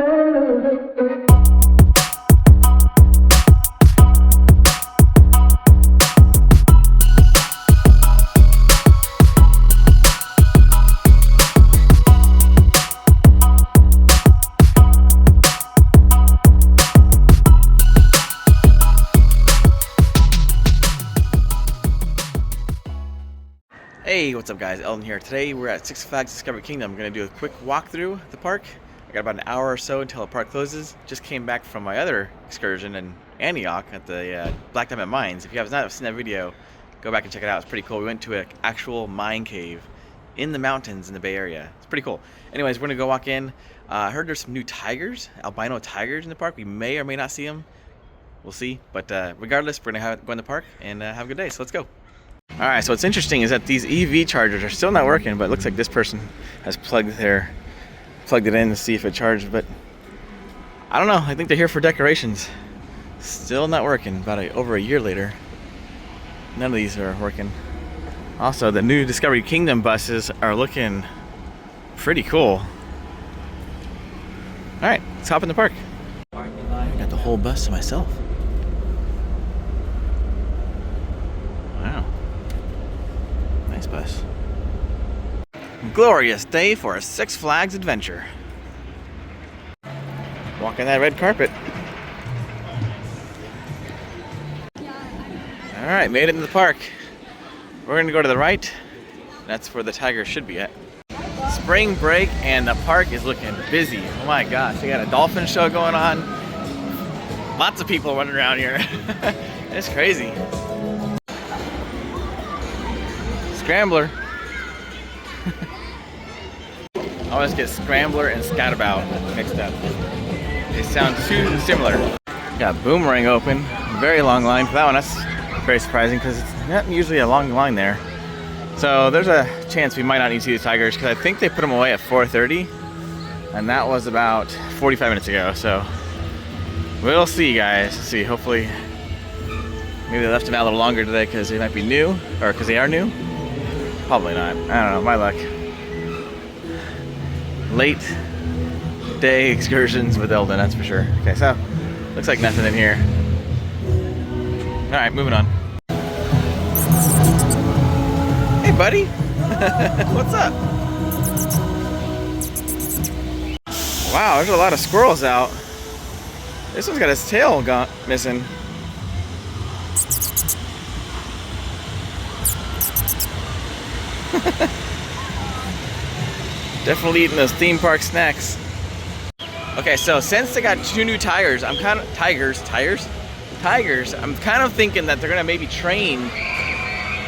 Hey, what's up guys, Eldon here. Today we're at Six Flags Discovery Kingdom. I'm going to do a quick walkthrough the park. I got about an hour or so until the park closes. Just came back from my other excursion in Antioch at the Black Diamond Mines. If you have not seen that video, go back and check it out. It's pretty cool. We went to an actual mine cave in the mountains in the Bay Area. It's pretty cool. Anyways, we're going to go walk in. I heard there's some new tigers, albino tigers in the park. We may or may not see them. We'll see. But regardless, we're going to go in the park and have a good day. So let's go. Alright, so what's interesting is that these EV chargers are still not working, but it looks like this person has plugged it in to see if it charged, but I don't know. I think they're here for decorations. Still not working. About over a year later, none of these are working. Also, the new Discovery Kingdom buses are looking pretty cool. Alright, let's hop in the park. I got the whole bus to myself. Wow. Nice bus. Glorious day for a Six Flags adventure. Walking that red carpet. Alright, made it in the park. We're going to go to the right. That's where the tiger should be at. Spring break and the park is looking busy. Oh my gosh, they got a dolphin show going on. Lots of people running around here. It's crazy. Scrambler. I always get Scrambler and Scatabout mixed up. They sound too similar. Got Boomerang open. Very long line for that one. That's very surprising because it's not usually a long line there. So there's a chance we might not need to see the tigers because I think they put them away at 4:30, and that was about 45 minutes ago. So we'll see, guys. Let's see. Hopefully, maybe they left them out a little longer today because they might be new, or because they are new. Probably not. I don't know. My luck. Late day excursions with Eldon, that's for sure. Okay, so looks like nothing in here. All right, moving on. Hey, buddy. What's up? Wow, there's a lot of squirrels out. This one's got his tail missing. Definitely eating those theme park snacks. Okay, so since they got two new tigers, I'm kind of tigers. I'm kind of thinking that they're gonna maybe train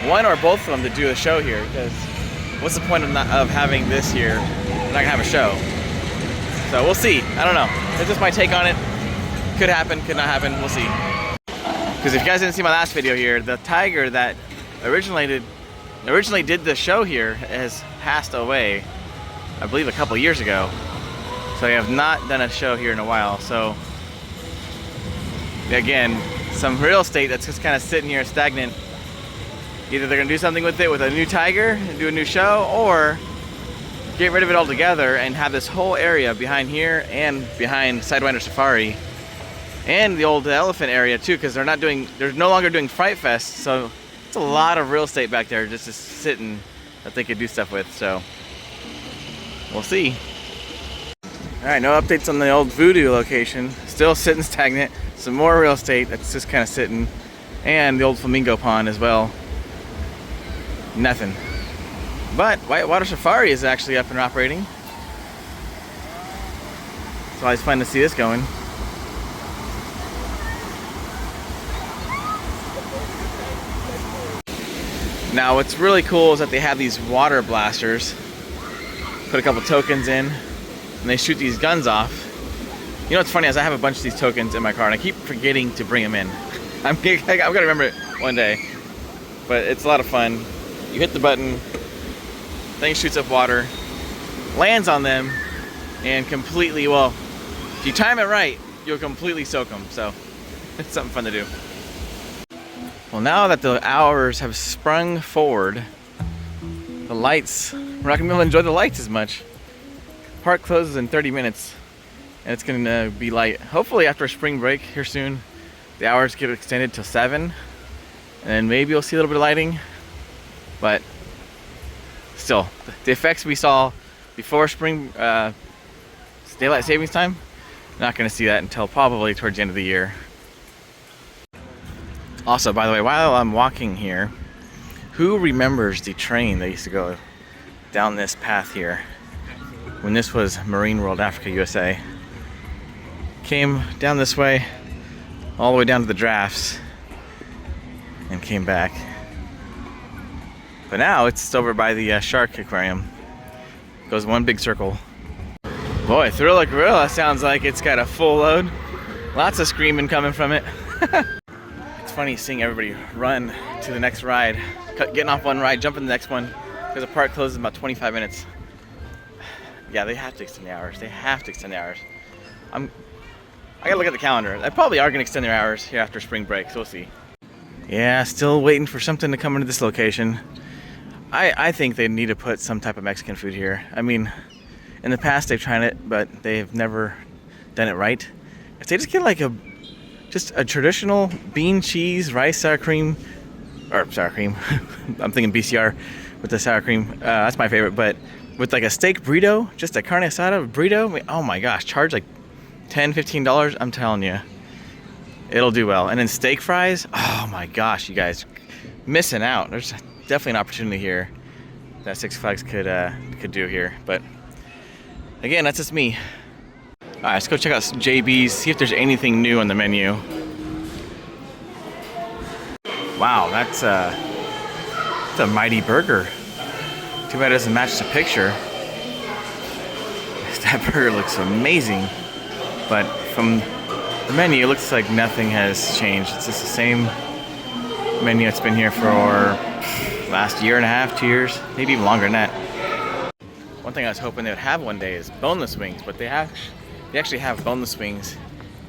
one or both of them to do a show here. Because what's the point of having this here? We're not gonna have a show. So we'll see. I don't know. That's just my take on it. Could happen, could not happen. We'll see. Because if you guys didn't see my last video here, the tiger that originally did the show here has passed away, I believe a couple years ago. So we have not done a show here in a while. So again, some real estate that's just kind of sitting here stagnant. Either they're gonna do something with it with a new tiger and do a new show, or get rid of it altogether and have this whole area behind here and behind Sidewinder Safari and the old elephant area too, because they're no longer doing Fright Fest. So it's a lot of real estate back there just sitting that they could do stuff with. So we'll see. All right, no updates on the old Voodoo location. Still sitting stagnant. Some more real estate that's just kind of sitting, and the old Flamingo Pond as well. Nothing. But Whitewater Safari is actually up and operating. It's always fun to see this going. Now what's really cool is that they have these water blasters. Put a couple tokens in, and they shoot these guns off. You know what's funny is I have a bunch of these tokens in my car, and I keep forgetting to bring them in. I'm gonna remember it one day. But it's a lot of fun. You hit the button, thing shoots up water, lands on them, and completely, well, if you time it right, you'll completely soak them. So it's something fun to do. Well, now that the hours have sprung forward, the lights, we're not gonna be able to enjoy the lights as much. Park closes in 30 minutes. and it's gonna be light. Hopefully after spring break here soon, the hours get extended till 7, and maybe you'll see a little bit of lighting. But still, the effects we saw before spring daylight savings time, not gonna see that until probably towards the end of the year. Also, by the way, while I'm walking here, who remembers the train that used to go down this path here when this was Marine World Africa USA? Came down this way, all the way down to the drafts, and came back. But now it's over by the shark aquarium. Goes one big circle. Boy, Thriller Gorilla sounds like it's got a full load. Lots of screaming coming from it. It's funny seeing everybody run to the next ride, getting off one ride, jumping the next one, because the park closes in about 25 minutes. Yeah, they have to extend the hours. They have to extend the hours. I gotta look at the calendar. They probably are gonna extend their hours here after spring break, so we'll see. Yeah, still waiting for something to come into this location. I think they need to put some type of Mexican food here. I mean, in the past they've tried it, but they've never done it right. If they just get like just a traditional bean, cheese, rice, sour cream, or sour cream, I'm thinking BCR with the sour cream, that's my favorite, but with like a steak burrito, just a carne asada burrito, I mean, oh my gosh, charge like $10, $15, I'm telling you, it'll do well. And then steak fries, oh my gosh, you guys, missing out. There's definitely an opportunity here that Six Flags could do here, but again, that's just me. All right, let's go check out JB's, see if there's anything new on the menu. Wow, that's a mighty burger. Too bad it doesn't match the picture. That burger looks amazing, but from the menu, it looks like nothing has changed. It's just the same menu that's been here for last year and a half, 2 years, maybe even longer than that. One thing I was hoping they would have one day is boneless wings, but they actually have boneless wings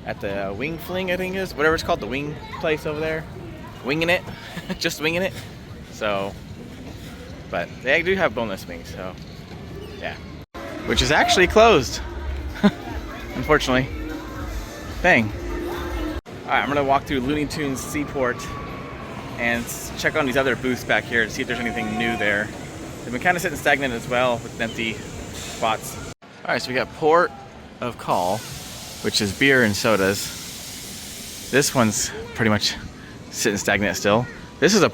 at the Wing Fling, I think it is, whatever it's called, the wing place over there. Winging it, just winging it. So, but they do have boneless wings, so yeah. Which is actually closed, unfortunately. Dang. All right, I'm gonna walk through Looney Tunes Seaport and check on these other booths back here to see if there's anything new there. They've been kind of sitting stagnant as well with empty spots. All right, so we got Port of Call, which is beer and sodas. This one's pretty much sitting stagnant still. This is a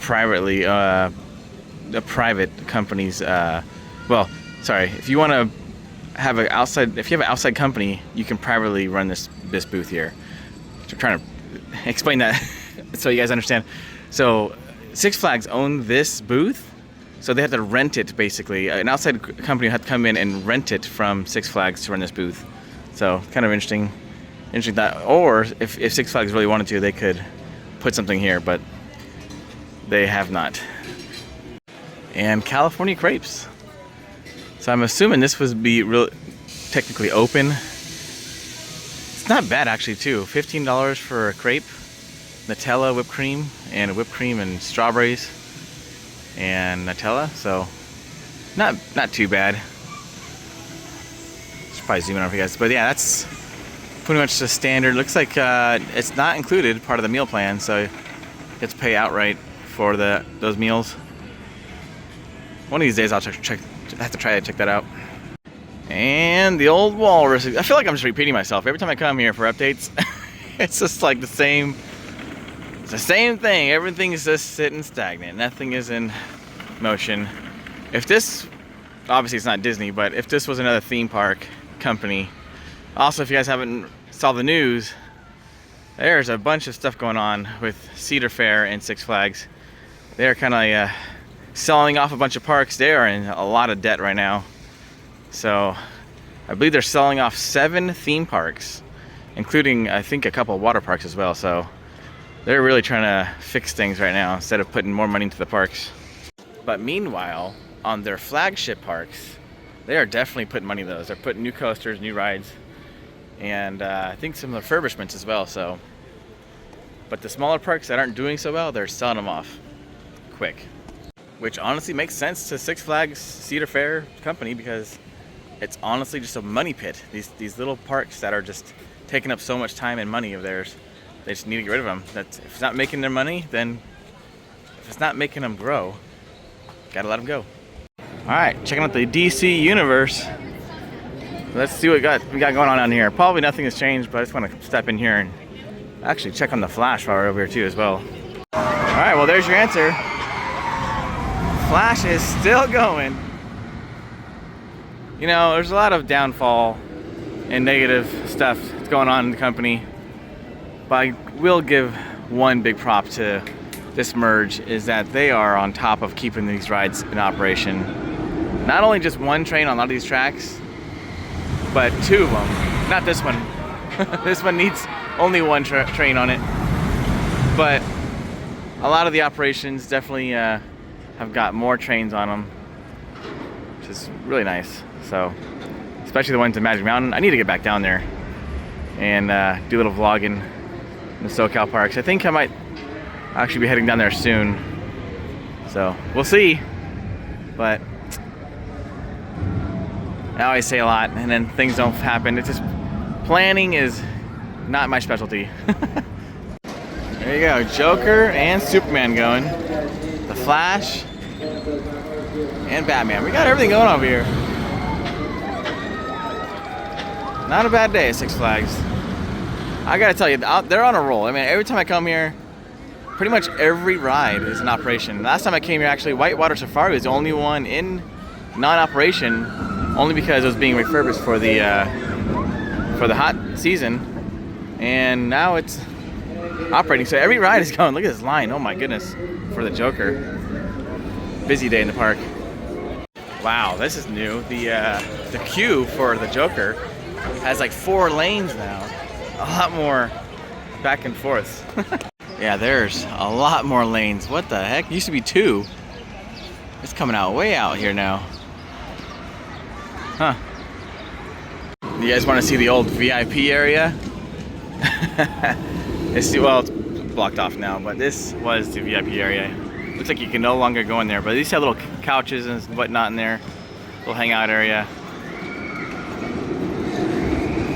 private company's. Well, sorry. If you want to have an outside company, you can privately run this booth here. So I'm trying to explain that so you guys understand. So Six Flags owned this booth. So they had to rent it, basically. An outside company had to come in and rent it from Six Flags to run this booth. So kind of interesting that. Or if Six Flags really wanted to, they could put something here, but they have not. And California crepes. So I'm assuming this would be technically open. It's not bad actually too. $15 for a crepe, Nutella, whipped cream and strawberries. And Nutella, so not too bad. Should probably zoom in on for you guys, but yeah, that's pretty much the standard. Looks like it's not included part of the meal plan, so you have to pay outright for those meals. One of these days I'll have to try to check that out. And the old walrus. I feel like I'm just repeating myself every time I come here for updates. It's just like the same. It's the same thing. Everything is just sitting stagnant. Nothing is in motion. If this, obviously it's not Disney, but if this was another theme park company. Also, if you guys haven't saw the news, there's a bunch of stuff going on with Cedar Fair and Six Flags. They're kind of selling off a bunch of parks. They are in a lot of debt right now. So I believe they're selling off 7 theme parks, including I think a couple of water parks as well. So they're really trying to fix things right now instead of putting more money into the parks. But meanwhile, on their flagship parks, they are definitely putting money into those. They're putting new coasters, new rides, and I think some refurbishments as well. So, but the smaller parks that aren't doing so well, they're selling them off quick. Which honestly makes sense to Six Flags Cedar Fair company, because it's honestly just a money pit. These little parks that are just taking up so much time and money of theirs, they just need to get rid of them. If it's not making their money, then if it's not making them grow, gotta let them go. All right, checking out the DC universe. Let's see what we got going on down here. Probably nothing has changed, but I just want to step in here and actually check on the Flash while we're over here too as well. All right, well there's your answer. Flash is still going. You know, there's a lot of downfall and negative stuff that's going on in the company, but I will give one big prop to this merge, is that they are on top of keeping these rides in operation. Not only just one train on a lot of these tracks, but two of them. Not this one. This one needs only one train on it. But a lot of the operations definitely have got more trains on them, which is really nice. So, especially the ones in Magic Mountain. I need to get back down there and do a little vlogging in the SoCal parks. I think I might actually be heading down there soon. So, we'll see. But I always say a lot and then things don't happen. It's just, planning is not my specialty. There you go, Joker and Superman going. The Flash and Batman. We got everything going over here. Not a bad day at Six Flags. I gotta tell you, they're on a roll. I mean, every time I come here, pretty much every ride is in operation. Last time I came here, actually, Whitewater Safari was the only one in non-operation, only because it was being refurbished for the hot season, and now it's operating. So every ride is going. Look at this line. Oh my goodness, for the Joker. Busy day in the park. Wow, this is new. The queue for the Joker has like 4 lanes now. A lot more back and forth. Yeah, there's a lot more lanes. What the heck? It used to be 2. It's coming out way out here now. Huh. You guys want to see the old VIP area? Well, it's blocked off now, but this was the VIP area. Looks like you can no longer go in there, but these have little couches and whatnot in there. Little hangout area.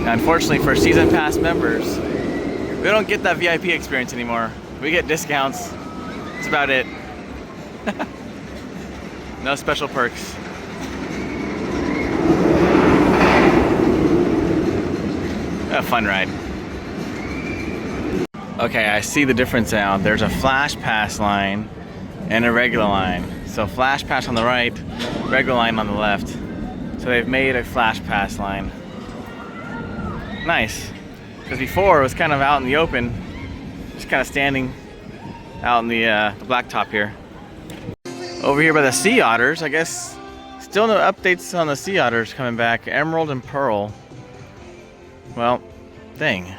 Now, unfortunately for season pass members, we don't get that VIP experience anymore. We get discounts. That's about it. No special perks. A fun ride. Okay, I see the difference now. There's a Flash Pass line and a regular line. So Flash Pass on the right, regular line on the left. So they've made a Flash Pass line. Nice. Because before it was kind of out in the open, just kind of standing out in the blacktop here. Over here by the Sea Otters, I guess still no updates on the Sea Otters coming back. Emerald and Pearl. Well, dang.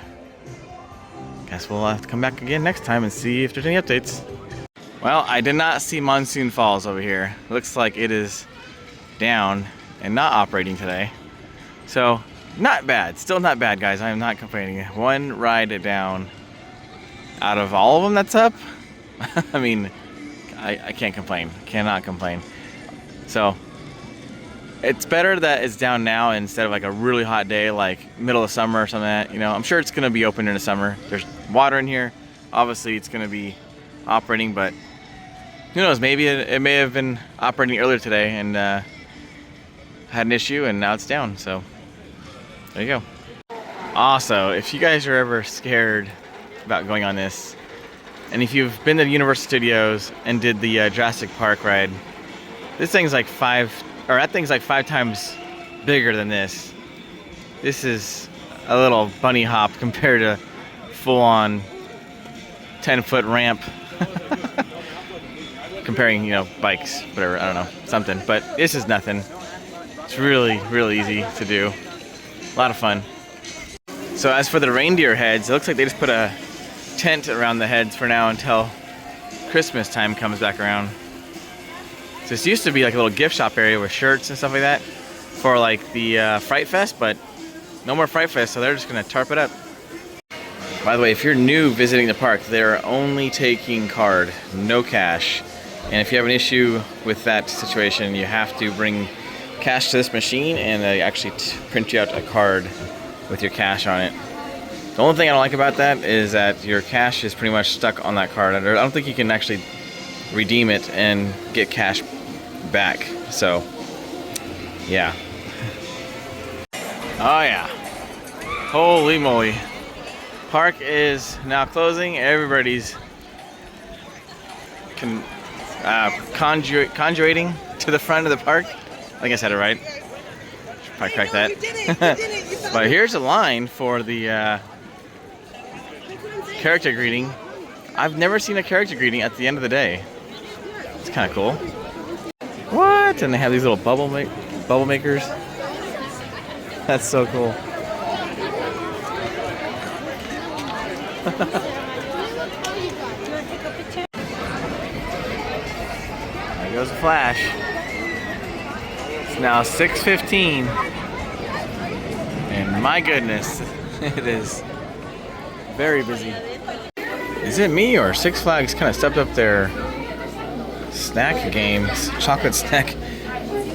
Guess we'll have to come back again next time and see if there's any updates. Well, I did not see Monsoon Falls over here. Looks like it is down and not operating today. So, not bad. Still not bad, guys. I am not complaining. One ride down out of all of them that's up. I mean, I can't complain. Cannot complain. So, it's better that it's down now instead of like a really hot day, like middle of summer or something like that. You know, I'm sure it's going to be open in the summer. There's water in here. Obviously, it's going to be operating, but who knows? Maybe it may have been operating earlier today and had an issue, and now it's down. So, there you go. Also, if you guys are ever scared about going on this, and if you've been to Universal Studios and did the Jurassic Park ride, this thing's like that thing's like 5 times bigger than this. This is a little bunny hop compared to full-on 10-foot ramp. Comparing, you know, bikes, whatever, I don't know, something. But this is nothing. It's really, really easy to do. A lot of fun. So as for the reindeer heads, it looks like they just put a tent around the heads for now until Christmas time comes back around. So this used to be like a little gift shop area with shirts and stuff like that for like the Fright Fest, but no more Fright Fest, so they're just gonna tarp it up. By the way, if you're new visiting the park, they're only taking card, no cash. And if you have an issue with that situation, you have to bring cashless machine, and they actually print you out a card with your cash on it. The only thing I don't like about that is that your cash is pretty much stuck on that card. I don't think you can actually redeem it and get cash back. So, yeah. Oh yeah. Holy moly. Park is now closing. Everybody's conjuring to the front of the park. I think I said it right. Should probably correct that. But here's a line for the character greeting. I've never seen a character greeting at the end of the day. It's kind of cool. What? And they have these little bubble makers. That's so cool. There goes the flash. It's now 6:15, and my goodness, it is very busy. Is it me or Six Flags kind of stepped up their snack games? Chocolate snack.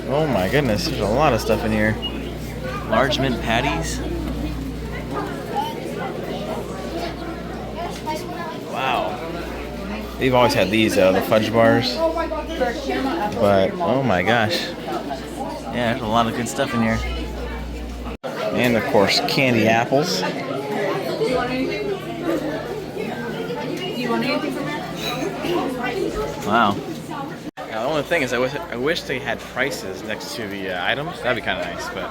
Oh my goodness, there's a lot of stuff in here. Large mint patties. Wow. They've always had these, the fudge bars. But, oh my gosh. Yeah, there's a lot of good stuff in here. And of course, candy apples. Wow. Now, the only thing is, I wish they had prices next to the items. That'd be kind of nice, but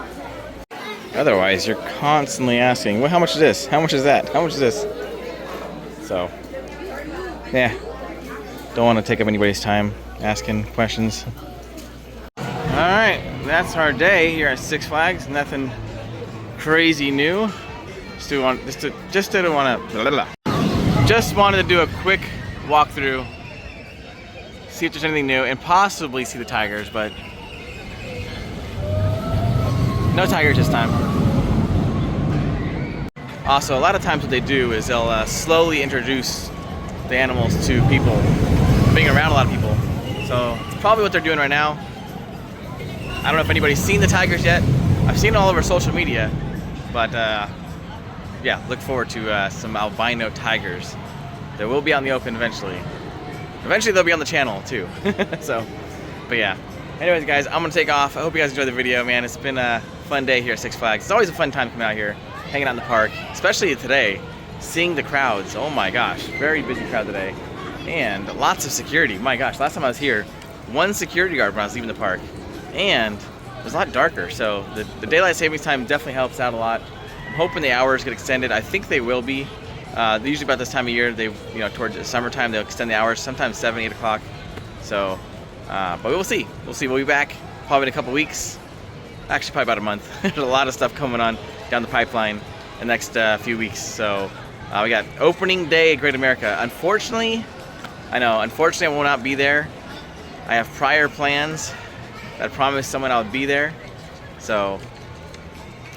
otherwise, you're constantly asking, well, how much is this? How much is that? How much is this? So, yeah. Don't want to take up anybody's time asking questions. Alright, that's our day here at Six Flags. Nothing crazy new. Just wanted to do a quick walkthrough, see if there's anything new, and possibly see the tigers, but no tigers this time. Also, a lot of times what they do is they'll slowly introduce the animals to people, being around a lot of people. So it's probably what they're doing right now. I don't know if anybody's seen the tigers yet. I've seen it all over social media, but yeah, look forward to some albino tigers. They will be out in the open eventually. Eventually they'll be on the channel too. So, but yeah. Anyways, guys, I'm gonna take off. I hope you guys enjoyed the video, man. It's been a fun day here at Six Flags. It's always a fun time coming out here, hanging out in the park, especially today, seeing the crowds. Oh my gosh, very busy crowd today. And lots of security. My gosh, last time I was here, one security guard when I was leaving the park. And it was a lot darker, so the daylight savings time definitely helps out a lot. I'm hoping the hours get extended. I think they will be. Usually about this time of year, towards the summertime, they'll extend the hours, sometimes 7, 8 o'clock. So, but we'll see. We'll see. We'll be back probably in a couple weeks. Actually, probably about a month. There's a lot of stuff coming on down the pipeline the next few weeks. So, we got opening day at Great America. Unfortunately, I will not be there. I have prior plans. I promised someone I would be there. So,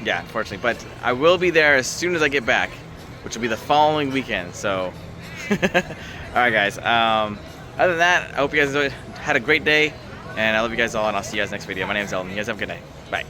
yeah, unfortunately. But I will be there as soon as I get back, which will be the following weekend. So, alright guys. Other than that, I hope you guys had a great day. And I love you guys all, and I'll see you guys next video. My name is Eldon. You guys have a good night. Bye.